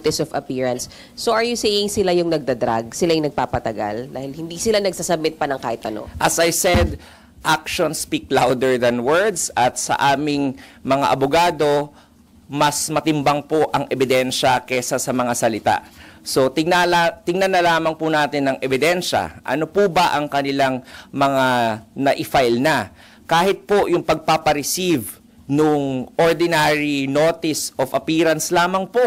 notice of appearance. So are you saying sila yung nagdadrag? Sila yung nagpapatagal? Dahil hindi sila nagsasubmit pa ng kahit ano? As I said, actions speak louder than words, at sa aming mga abogado, mas matimbang po ang ebidensya kesa sa mga salita. So tingnan na lamang po natin ng ebidensya. Ano po ba ang kanilang mga na-file na? Kahit po yung pagpapareceive nung ordinary notice of appearance lamang po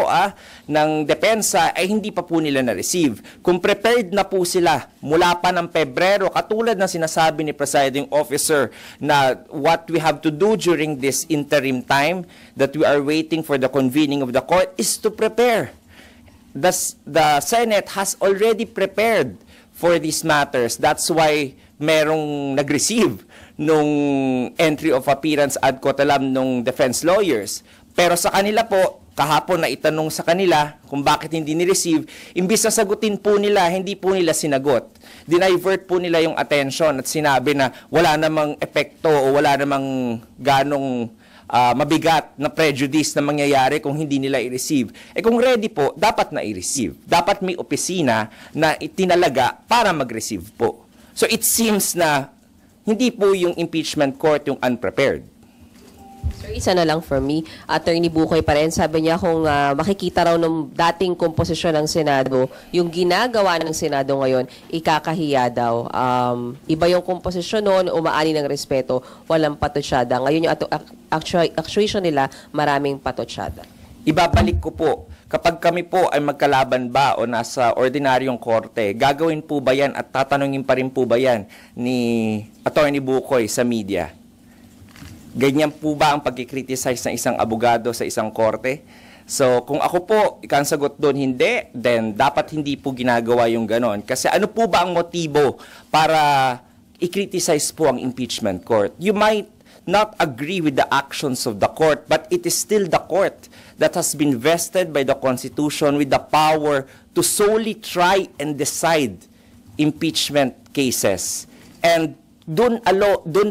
ng depensa ay hindi pa po nila na-receive. Kung prepared na po sila mula pa ng Pebrero, katulad ng sinasabi ni Presiding Officer na what we have to do during this interim time that we are waiting for the convening of the court is to prepare. The Senate has already prepared for these matters. That's why merong nag-receive nung entry of appearance ad coetelam nung defense lawyers. Pero sa kanila po, kahapon na itanong sa kanila kung bakit hindi ni-receive, imbis na sagutin po nila, hindi po nila sinagot. Dinivert po nila yung attention at sinabi na wala namang epekto o wala namang ganong mabigat na prejudice na mangyayari kung hindi nila i-receive. Kung ready po, dapat na i-receive. Dapat may opisina na itinalaga para mag-receive po. So it seems na hindi po yung impeachment court yung unprepared. Sir, isa na lang for me. Attorney Bukoy pa rin, sabi niya kung makikita raw ng dating komposisyon ng Senado, yung ginagawa ng Senado ngayon, ikakahiya daw. Iba yung komposisyon noon, umaani ng respeto, walang patotsada. Ngayon yung actuation nila, maraming patotsada. Ibabalik ko po, kapag kami po ay magkalaban ba o nasa ordinaryong korte, gagawin po ba yan at tatanungin pa rin po ba yan ni Attorney Bukoy sa media? Ganyan po ba ang pag-criticize ng isang abogado sa isang korte? So, kung ako po, ikang sagot doon, hindi, then dapat hindi po ginagawa yung ganon. Kasi ano po ba ang motibo para i-criticize po ang impeachment court? You might not agree with the actions of the court, but it is still the court that has been vested by the Constitution with the power to solely try and decide impeachment cases. And dun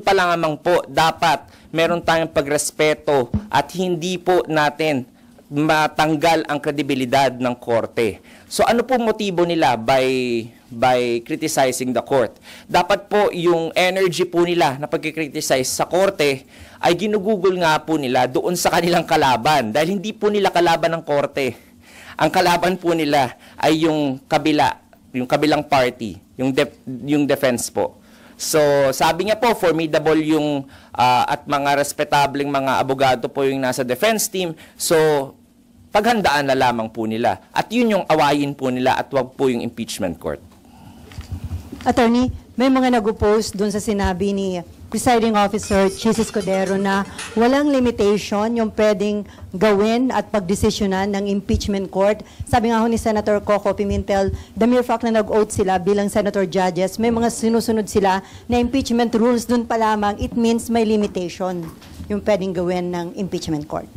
pa lang namang po, dapat meron tayong pagrespeto at hindi po natin matanggal ang kredibilidad ng korte. So ano po motibo nila by criticizing the court? Dapat po yung energy po nila na pagkikriticize sa korte ay ginugugol nga po nila doon sa kanilang kalaban. Dahil hindi po nila kalaban ng korte. Ang kalaban po nila ay yung kabilang party, yung defense po. So, sabi niya po, formidable yung at mga respetableng mga abogado po yung nasa defense team. So, paghandaan na lamang po nila. At yun yung awayin po nila at wag po yung impeachment court. Attorney, may mga nag-oppose doon sa sinabi ni Presiding Officer Chis Escudero na walang limitation yung pwedeng gawin at pagdesisyonan ng impeachment court. Sabi nga ho ni Senator Coco Pimentel, the mere fact na nag-oath sila bilang senator judges, may mga sinusunod sila na impeachment rules doon pa lamang, it means may limitation yung pwedeng gawin ng impeachment court.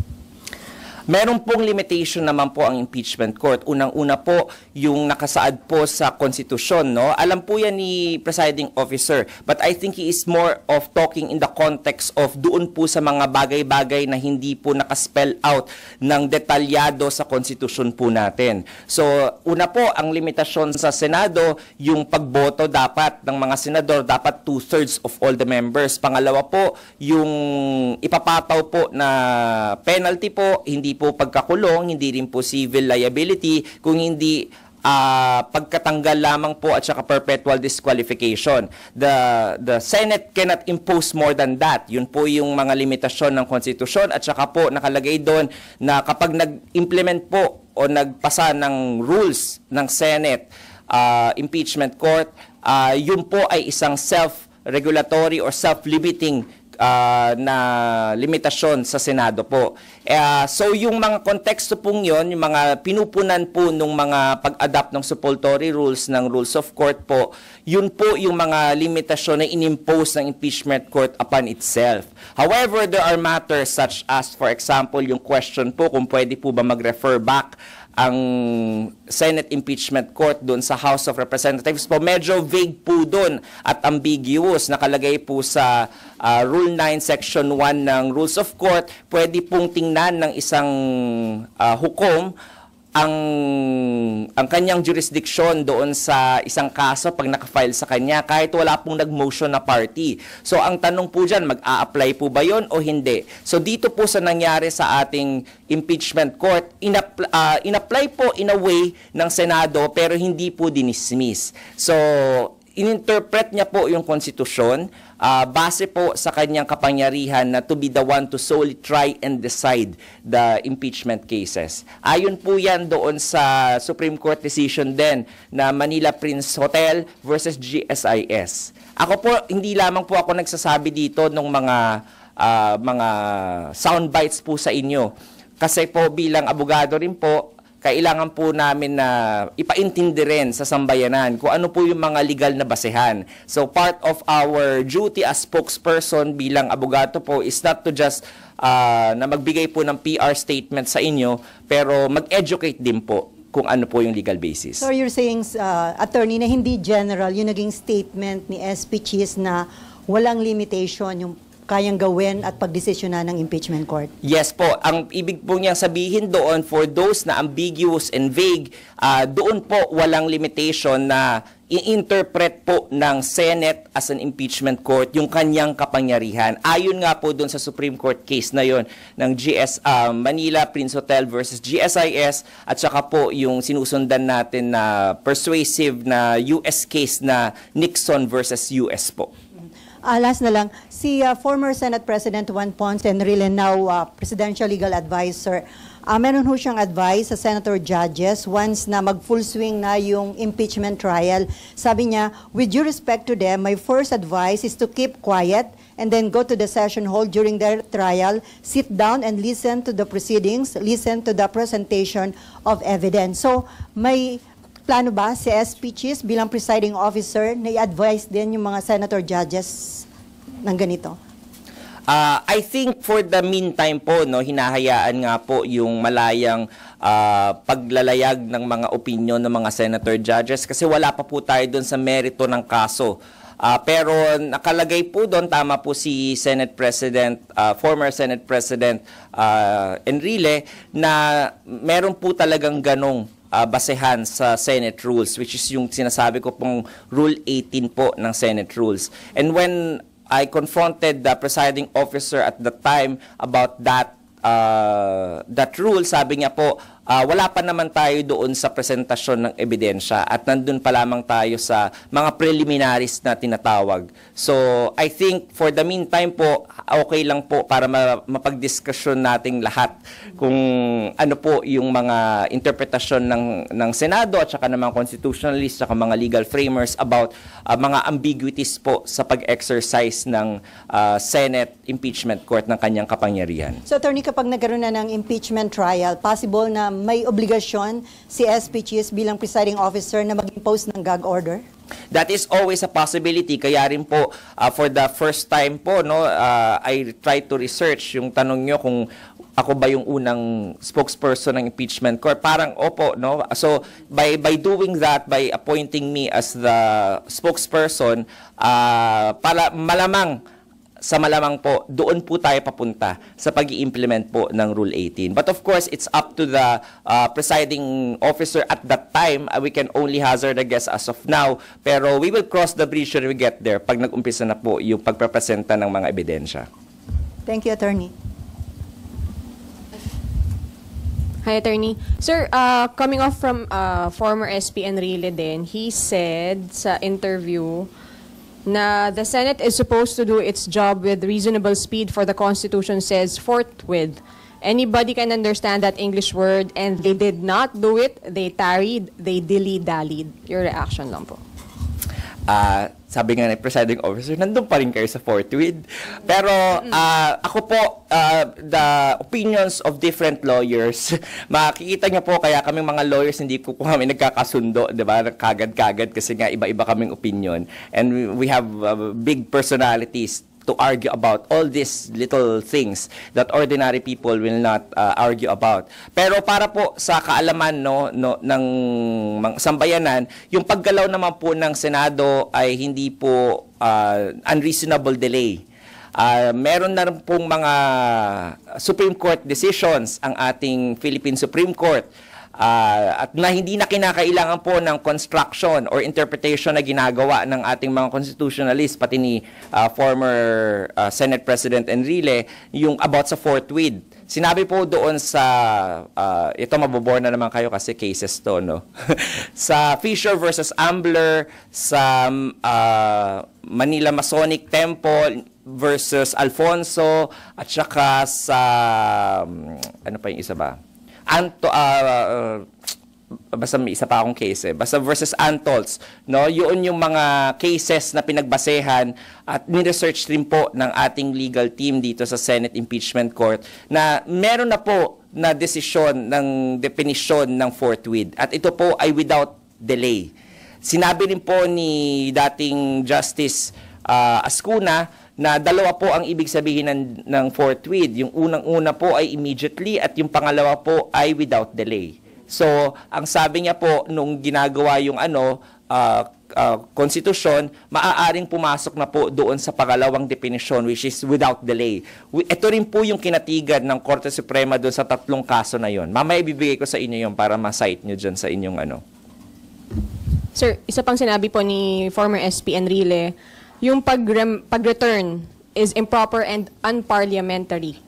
Meron pong limitation naman po ang impeachment court. Unang-una po, yung nakasaad po sa konstitusyon, no? Alam po yan ni Presiding Officer, but I think he is more of talking in the context of doon po sa mga bagay-bagay na hindi po nakaspell out ng detalyado sa konstitusyon po natin. So, una po, ang limitasyon sa Senado, yung pagboto dapat ng mga senador, dapat 2/3 of all the members. Pangalawa po, yung ipapataw po na penalty po, hindi po pagkakulong, hindi rin po civil liability, kung hindi pagkatanggal lamang po at saka perpetual disqualification. The Senate cannot impose more than that. Yun po yung mga limitasyon ng konstitusyon at saka po nakalagay doon na kapag nag-implement po o nagpasa ng rules ng Senate impeachment court, yun po ay isang self-regulatory or self-limiting na limitasyon sa Senado po. So yung mga konteksto pong yun, yung mga pinupunan po nung mga pag-adapt ng supplementary rules ng rules of court po, yun po yung mga limitasyon na inimpose ng impeachment court upon itself. However, there are matters such as, for example, yung question po kung pwede po ba mag-refer back ang Senate impeachment court doon sa House of Representatives po, medyo vague po doon at ambiguous. Nakalagay po sa Rule 9, Section 1 ng Rules of Court, pwede pong tingnan ng isang hukom ang kanyang jurisdiction doon sa isang kaso pag nakafile sa kanya kahit wala pong nag-motion na party. So ang tanong po dyan, mag-a-apply po ba yon o hindi? So dito po sa nangyari sa ating impeachment court, in-apply po in a way ng Senado pero hindi po dinismiss. So ininterpret niya po yung konstitusyon base po sa kanyang kapangyarihan na to be the one to solely try and decide the impeachment cases. Ayon po yan doon sa Supreme Court decision din na Manila Prince Hotel versus GSIS. Ako po, hindi lamang po ako nagsasabi dito ng mga sound bites po sa inyo. Kasi po bilang abogado rin po, kailangan po namin na ipaintindi rin sa sambayanan kung ano po yung mga legal na basehan. So part of our duty as spokesperson bilang abogado po is not to just na magbigay po ng PR statement sa inyo, pero mag-educate din po kung ano po yung legal basis. So you're saying, attorney, na hindi general yung naging statement ni SP Cheese na walang limitation yung kayang gawin at pagdesisyonan ng impeachment court? Yes po. Ang ibig po niyang sabihin doon, for those na ambiguous and vague, doon po walang limitation na i-interpret po ng Senate as an impeachment court yung kanyang kapangyarihan. Ayon nga po doon sa Supreme Court case na yon ng Manila Prince Hotel versus GSIS at saka po yung sinusundan natin na persuasive na US case na Nixon versus US po. Last na lang, si former Senate President Juan Ponce Enrile, now Presidential Legal Advisor, meron ho siyang advice sa senator judges once na mag-full swing na yung impeachment trial. Sabi niya, with due respect to them, my first advice is to keep quiet and then go to the session hall during their trial, sit down and listen to the proceedings, listen to the presentation of evidence. So, may plano ba si SP Cheese bilang presiding officer na i-advise din yung mga senator judges ng ganito? I think for the meantime po, no, hinahayaan nga po yung malayang paglalayag ng mga opinion ng mga senator judges kasi wala pa po tayo doon sa merito ng kaso. Pero nakalagay po doon, tama po si Senate President, former Senate President Enrile, na meron po talagang ganong basehan sa Senate rules, which is yung sinasabi ko pong Rule 18 po ng Senate rules. And when I confronted the presiding officer at the time about that rule, sabi niya po, wala pa naman tayo doon sa presentasyon ng ebidensya at nandun pa lamang tayo sa mga preliminaries na tinatawag. So, I think for the meantime po, okay lang po para mapagdiskusyon nating lahat kung ano po yung mga interpretasyon ng Senado at saka ng mga constitutionalists at mga legal framers about mga ambiguities po sa pag-exercise ng Senate impeachment court ng kanyang kapangyarihan. So, attorney, kapag nagkaroon na ng impeachment trial, possible na may obligasyon si SP Cheese bilang presiding officer na mag-impose ng gag order? That is always a possibility. Kaya rin po, for the first time po, no, I tried to research yung tanong nyo kung ako ba yung unang spokesperson ng impeachment court. Parang opo, no? So, by doing that, by appointing me as the spokesperson, malamang po, doon po tayo papunta sa pag-i-implement po ng Rule 18. But of course, it's up to the presiding officer at that time. We can only hazard a guess as of now. Pero we will cross the bridge when we get there pag nag-umpisa na po yung pagprepresenta ng mga ebidensya. Thank you, attorney. Hi, attorney. Sir, coming off from former SP Enrile din, he said sa interview na the Senate is supposed to do its job with reasonable speed for the Constitution says forthwith. Anybody can understand that English word and they did not do it. They tarried, they dilly-dallied. Your reaction lang po. Sabi nga ng presiding officer, nandun pa rin kayo sa forthwith. Pero ako po, the opinions of different lawyers, makikita niyo po kaya kaming mga lawyers hindi po kami nagkakasundo, di ba? Kagad-kagad kasi nga iba-iba kaming opinion. And we have big personalities to argue about all these little things that ordinary people will not argue about. Pero para po sa kaalaman ng sambayanan, yung paggalaw naman po ng Senado ay hindi po unreasonable delay. Meron na rin pong mga Supreme Court decisions ang ating Philippine Supreme Court at na hindi na kinakailangan po ng construction or interpretation na ginagawa ng ating mga constitutionalists, pati ni former Senate President Enrile, yung about sa forthwith. Sinabi po doon sa, ito mabobore na naman kayo kasi cases to, no? Sa Fisher versus Ambler, sa Manila Masonic Temple versus Alfonso, at saka sa, ano pa yung isa ba? Basta may isa pa akong case basta versus Antolz, no? Yun yung mga cases na pinagbasehan at ni-research rin po ng ating legal team dito sa Senate Impeachment Court na meron na po na desisyon ng definisyon ng forthwith. At ito po ay without delay. Sinabi rin po ni dating Justice Ascuna na dalawa po ang ibig sabihin ng forthwith. Yung unang-una po ay immediately at yung pangalawa po ay without delay. So, ang sabi niya po nung ginagawa yung konstitusyon, maaaring pumasok na po doon sa pangalawang definition which is without delay. Ito rin po yung kinatigan ng Korte Suprema doon sa 3 kaso na yon. Mamaya ibibigay ko sa inyo yon para ma-cite nyo dyan sa inyong Sir, isa pang sinabi po ni former SP Enrile, yung pag-return is improper and unparliamentary.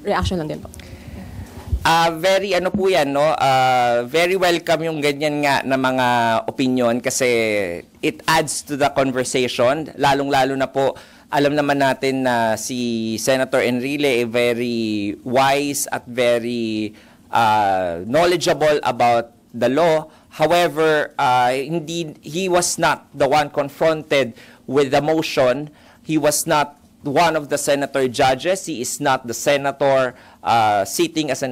Reaction lang din po. Very po yan, no? Very welcome yung ganyan nga na mga opinion kasi it adds to the conversation. Lalong-lalo na po, alam naman natin na si Senator Enrile ay very wise at very knowledgeable about the law. However, he was not the one confronted with the motion. He was not one of the senator judges. He is not the senator sitting as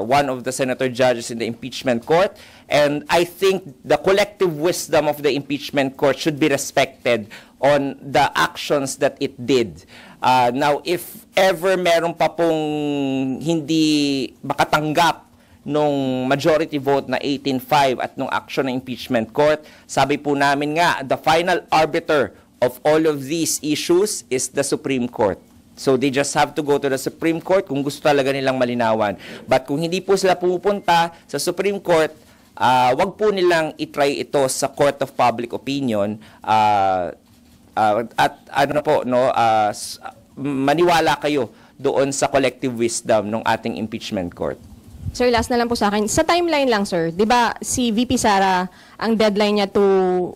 one of the senator judges in the impeachment court. And I think the collective wisdom of the impeachment court should be respected on the actions that it did. Now, if ever meron pa pong hindi makatanggap nung majority vote na 18-5 at nung action ng impeachment court, sabi po namin nga, the final arbiter of all of these issues is the Supreme Court. So they just have to go to the Supreme Court kung gusto talaga nilang malinawan. But kung hindi po sila pupunta sa Supreme Court, wag po nilang itry ito sa Court of Public Opinion at maniwala kayo doon sa collective wisdom ng ating impeachment court. Sir, last na lang po sa akin. Sa timeline lang, sir, di ba si VP Sara, ang deadline niya to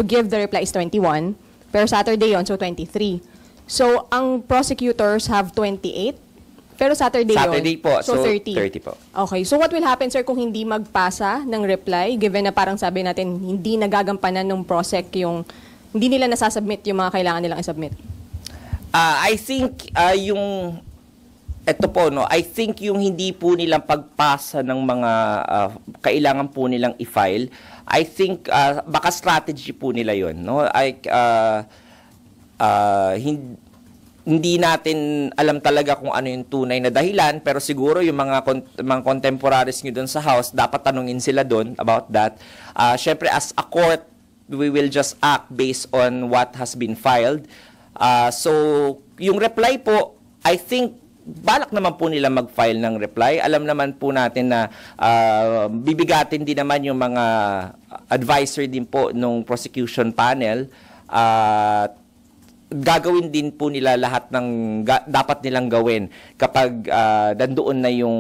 give the reply is 21, pero Saturday yon, so 23. So, ang prosecutors have 28, pero Saturday po, so 30. 30 po. Okay, so what will happen, sir, kung hindi magpasa ng reply, given na parang sabi natin, hindi nagagampanan ng prosec yung, hindi nila nasasubmit yung mga kailangan nilang isubmit? I think ito po, no, I think yung hindi po nilang pagpasa ng mga kailangan po nilang i-file, I think baka strategy po nila yun, no? Hindi natin alam talaga kung ano yung tunay na dahilan, pero siguro yung mga contemporaries nyo doon sa House, dapat tanungin sila doon about that. Syempre, as a court, we will just act based on what has been filed. So, yung reply po, I think, balak naman po nila mag-file ng reply. Alam naman po natin na bibigatin din naman yung mga advisor din po nung prosecution panel. Gagawin din po nila lahat ng dapat nilang gawin kapag nandoon na yung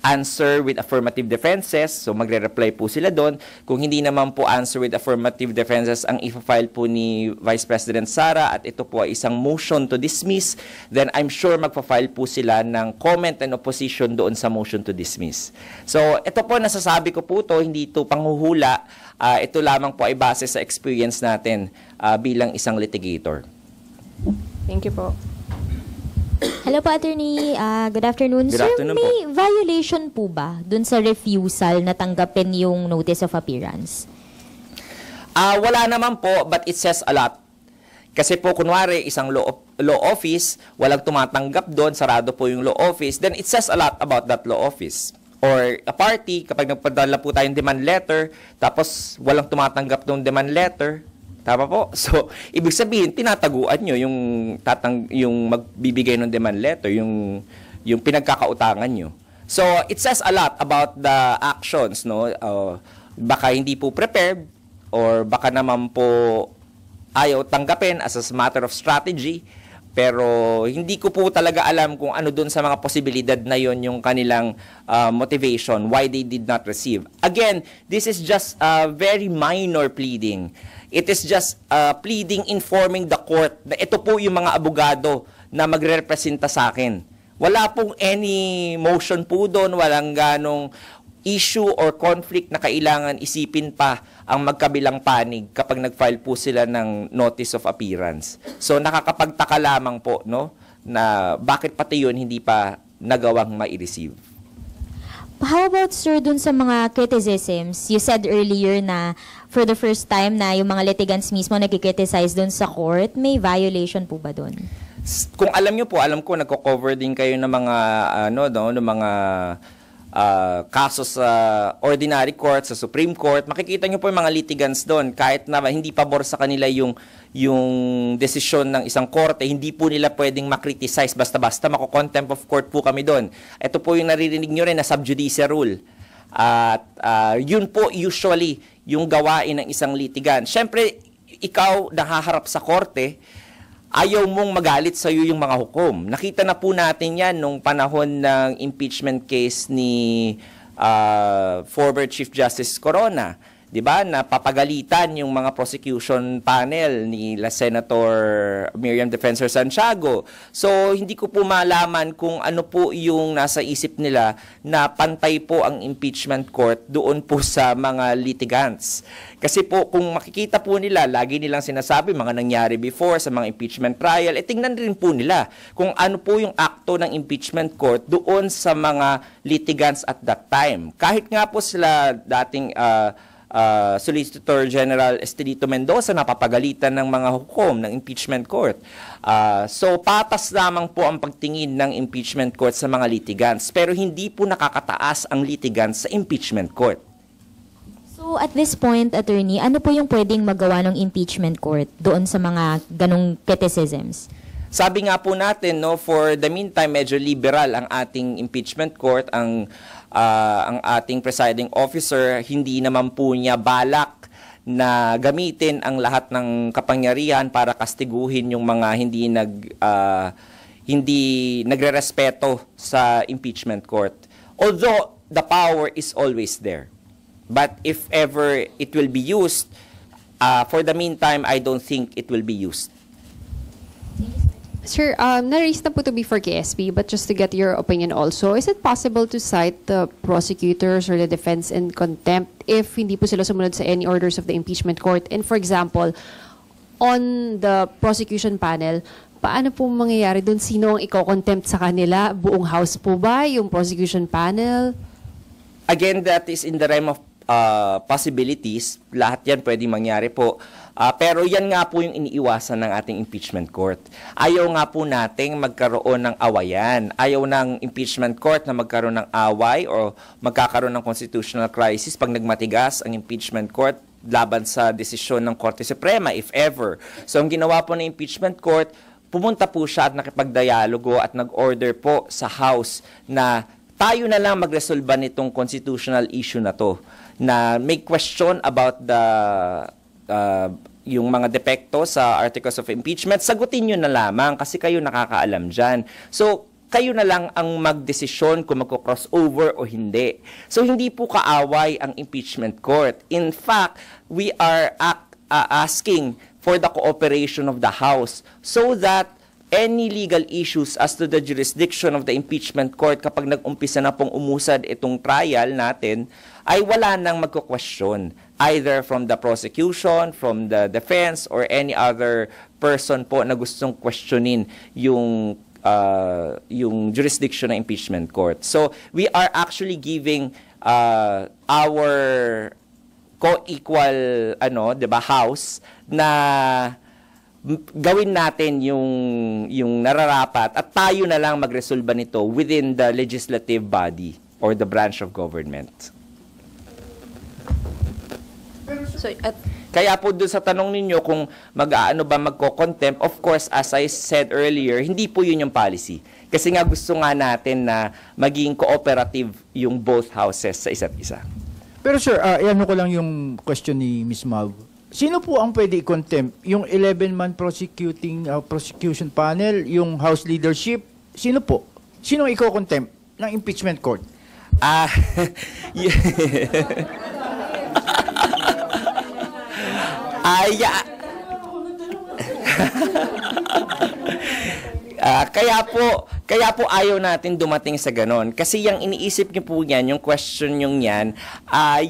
answer with affirmative defenses. So magre-reply po sila doon. Kung hindi naman po answer with affirmative defenses ang i-file po ni Vice President Sara at ito po ay isang motion to dismiss, then I'm sure magpa-file po sila ng comment and opposition doon sa motion to dismiss. So ito po, nasasabi ko po to, hindi ito panghuhula. Ito lamang po ay base sa experience natin bilang isang litigator. Thank you po. Hello po, Attorney. Good afternoon. Good afternoon Sir, may violation po ba dun sa refusal na tanggapin yung notice of appearance? Wala naman po, but it says a lot. Kasi po, kunwari, isang law office, walang tumatanggap doon, sarado po yung law office, then it says a lot about that law office. Or a party, kapag nagpadala po tayong demand letter, tapos walang tumatanggap ng demand letter, tama po? So, ibig sabihin, tinataguan nyo yung magbibigay ng demand letter, yung pinagkakautangan nyo. So it says a lot about the actions, no? Baka hindi po prepared or baka naman po ayaw tanggapin as a matter of strategy. Pero hindi ko po talaga alam kung ano dun sa mga posibilidad na yon yung kanilang motivation, why they did not receive. Again, this is just a very minor pleading. It is just pleading informing the court na ito po yung mga abogado na magre-representa sa akin. Wala pong any motion po doon, walang ganong issue or conflict na kailangan isipin pa ang magkabilang panig kapag nag-file po sila ng notice of appearance. So nakakapagtaka lamang po, no, na bakit pati yun hindi pa nagawang ma-receive. How about, sir, dun sa mga criticisms? You said earlier na for the first time na yung mga litigants mismo nagkikriticize dun sa court, may violation po ba dun? Kung alam nyo po, alam ko nagko-cover din kayo ng mga ng mga kaso sa ordinary court, sa Supreme Court. Makikita nyo po yung mga litigants doon, kahit na hindi pabor sa kanila yung desisyon ng isang korte, hindi po nila pwedeng makriticize basta-basta, mako-contempt of court po kami doon. Ito po yung naririnig nyo rin na sub judice rule. At yun po usually yung gawain ng isang litigant. Siyempre, ikaw nahaharap sa korte, ayaw mong magalit sa iyo yung mga hukom. Nakita na po natin yan nung panahon ng impeachment case ni former Chief Justice Corona. 'Di ba? Napapagalitan yung mga prosecution panel ni Senator Miriam Defensor Santiago. So, hindi ko po malaman kung ano po yung nasa isip nila na pantay po ang impeachment court doon po sa mga litigants. Kasi po, kung makikita po nila, lagi nilang sinasabi, mga nangyari before sa mga impeachment trial, tingnan rin po nila kung ano po yung akto ng impeachment court doon sa mga litigants at that time. Kahit nga po sila dating Solicitor General Estelito Mendoza napapagalitan ng mga hukom ng impeachment court. So patas lamang po ang pagtingin ng impeachment court sa mga litigants, pero hindi po nakakataas ang litigants sa impeachment court. So at this point, attorney, ano po yung pwedeng magawa ng impeachment court doon sa mga ganong criticisms? Sabi nga po natin, no, for the meantime, medyo liberal ang ating impeachment court. Ang ating presiding officer, hindi naman po niya balak na gamitin ang lahat ng kapangyarihan para kastiguhin yung mga hindi nagrerespeto sa impeachment court. Although the power is always there. But if ever it will be used, for the meantime, I don't think it will be used. Sir, na-raise na po to be for KSP, but just to get your opinion also, is it possible to cite the prosecutors or the defense in contempt if hindi po sila sumunod sa any orders of the impeachment court? And for example, on the prosecution panel, paano po mangyayari doon? Sino ang iko-contempt sa kanila? Buong house po ba? Yung prosecution panel? Again, that is in the realm of possibilities. Lahat yan pwedeng mangyari po. Pero yan nga po yung iniiwasan ng ating impeachment court. Ayaw nga po nating magkaroon ng awayan. Ayaw ng impeachment court na magkaroon ng away o magkakaroon ng constitutional crisis pag nagmatigas ang impeachment court laban sa desisyon ng Korte Suprema, if ever. So ang ginawa po ng impeachment court, pumunta po siya at nakipagdialogo at nag-order po sa House na tayo na lang magresolba nitong constitutional issue na to, na may question about yung mga depekto sa articles of impeachment, sagutin nyo na lamang kasi kayo nakakaalam dyan. So, kayo na lang ang magdesisyon kung magko-crossover o hindi. So, hindi po kaaway ang impeachment court. In fact, we are asking for the cooperation of the House so that any legal issues as to the jurisdiction of the impeachment court kapag nag-umpisa na pong umusad itong trial natin, ay wala nang magko-question either from the prosecution, from the defense, or any other person po na gustong questionin yung jurisdiction ng impeachment court. So, we are actually giving our co-equal House na gawin natin yung nararapat at tayo na lang magresolba nito within the legislative body or the branch of government. So, Kaya po doon sa tanong ninyo kung mag-aano ba magko-contempt, of course, as I said earlier, hindi po yun yung policy. Kasi nga gusto nga natin na maging cooperative yung both houses sa isa't isa. Pero sir, ano ko lang yung question ni Ms. Mav. Sino po ang pwede i-contempt? Yung 11-man prosecution panel, yung House leadership, sino po? Sino ang i-contempt ng impeachment court? Kaya po ayaw natin dumating sa ganon. Kasi yung iniisip niyo po yan, yung question yung yan,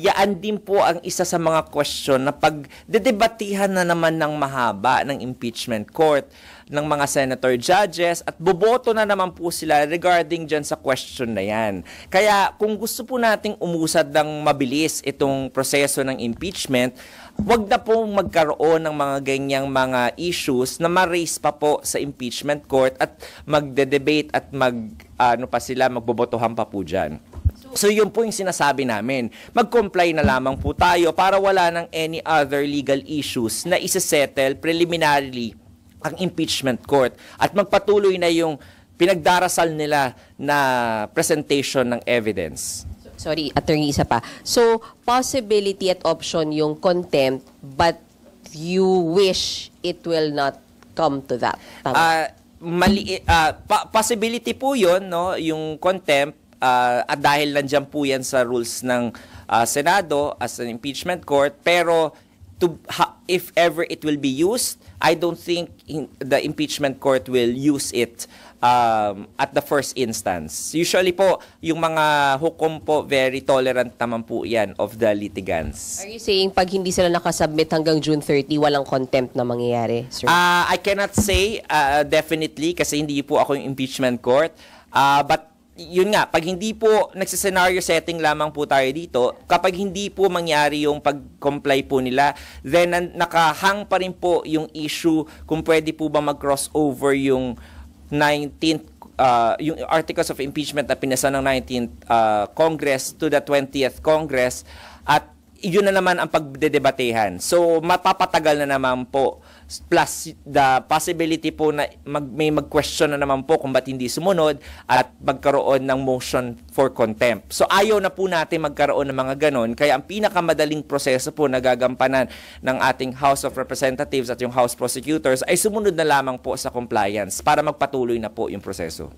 yaan din po ang isa sa mga question na pag dedebatihan na naman ng mahaba ng impeachment court ng mga senator judges at boboto na naman po sila regarding dyan sa question na yan. Kaya kung gusto po nating umusad ng mabilis itong proseso ng impeachment, wag na po magkaroon ng mga ganyang mga issues na ma-raise pa po sa impeachment court at magde-debate at magbobotohan pa po dyan. So yun po yung sinasabi namin. Mag-comply na lamang po tayo para wala ng any other legal issues na isa-settle preliminarily ang impeachment court at magpatuloy na yung pinagdarasal nila na presentation ng evidence. Sorry, attorney, isa pa. So, possibility at option yung contempt, but you wish it will not come to that. Tama? Possibility po yun, no? Yung contempt, at dahil nandiyan po yan sa rules ng Senado as an impeachment court, pero if ever it will be used, I don't think the impeachment court will use it at the first instance. Usually po, yung mga hukom po, very tolerant naman po yan of the litigants. Are you saying pag hindi sila nakasubmit hanggang June 30, walang contempt na mangyayari, sir? I cannot say definitely kasi hindi po ako yung impeachment court. But yun nga, pag hindi po nagsa-scenario setting lamang po tayo dito, kapag hindi po mangyari yung pag-comply po nila, then nakahang pa rin po yung issue kung pwede po ba mag-crossover yung 19th, yung articles of impeachment na pinasa ng 19th Congress to the 20th Congress, at yun na naman ang pagdedebatehan. So, mapapatagal na naman po. Plus, the possibility po na may mag-question na naman po kung ba't hindi sumunod at magkaroon ng motion for contempt. So, ayaw na po natin magkaroon ng mga ganon. Kaya ang pinakamadaling proseso po na gagampanan ng ating House of Representatives at yung House Prosecutors ay sumunod na lamang po sa compliance para magpatuloy na po yung proseso.